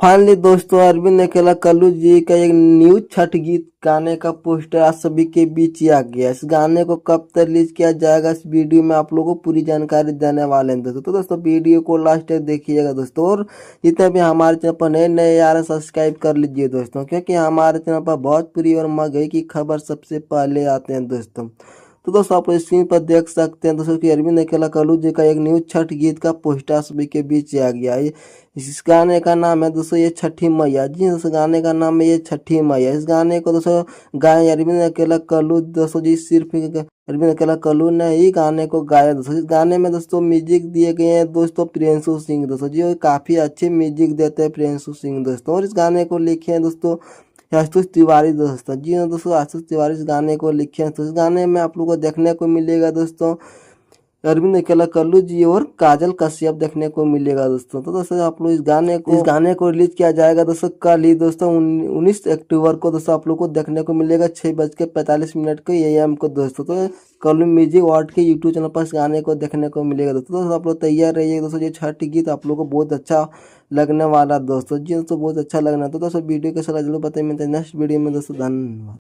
Finally दोस्तों अरविंद अकेला कल्लू जी का एक न्यू छठ गीत गाने का पोस्टर आप सभी के बीच ही आ गया। इस गाने को कब तक रिलीज किया जाएगा, इस वीडियो में आप लोगों को पूरी जानकारी देने वाले हैं दोस्तों। तो दोस्तों वीडियो को लास्ट तक देखिएगा दोस्तों, और जितने भी हमारे चैनल पर नए नए यार सब्सक्राइब कर लीजिए दोस्तों, क्योंकि हमारे चैनल पर भोजपुरी और मगही की खबर सबसे पहले आते हैं दोस्तों। तो दोस्तों आप स्क्रीन पर देख सकते हैं दोस्तों कि अरविंद अकेला कल्लू जी का एक न्यू छठ गीत का पोस्टर सभी के बीच आ गया है। इस गाने का नाम है दोस्तों ये छठी मैया। जी इस गाने का नाम है ये छठी मैया। इस गाने को दोस्तों गाए अरविंद अकेला कल्लू दोस्तों जी, सिर्फ अरविंद अकेला कल्लू ने ही गाने को गाया दोस्तों। इस गाने में दोस्तों म्यूजिक दिए गए हैं दोस्तों प्रियंशु सिंह दोस्तों जी, और काफी अच्छे म्यूजिक देते हैं प्रियंशु सिंह दोस्तों। और इस गाने को लिखे हैं दोस्तों आशुतोष तिवारी दोस्तों। जी हाँ दोस्तों, आशुतोष तिवारी इस गाने को लिखे हैं। तो इस गाने में आप लोग को देखने को मिलेगा दोस्तों अरविंद अकेला कल्लू जी और काजल कश्यप देखने को मिलेगा दोस्तों। तो दोस्तों आप लोग इस गाने को रिलीज किया जाएगा दोस्तों कल ही दोस्तों 19 अक्टूबर को दोस्तों। आप लोग को देखने को मिलेगा 6:45 के AM को दोस्तों। तो कल्लू म्यूजिक वर्ल्ड के यूट्यूब चैनल पर इस गाने को देखने को मिलेगा दोस्तों। आप लोग तैयार रहिए दोस्तों, ये छठ गीत आप लोग को बहुत अच्छा लगने वाला दोस्तों। जी दोस्तों बहुत अच्छा लगना। तो दोस्तों वीडियो के साथ जरूर बताइए, मिलते हैं नेक्स्ट वीडियो में दोस्तों। धन्यवाद।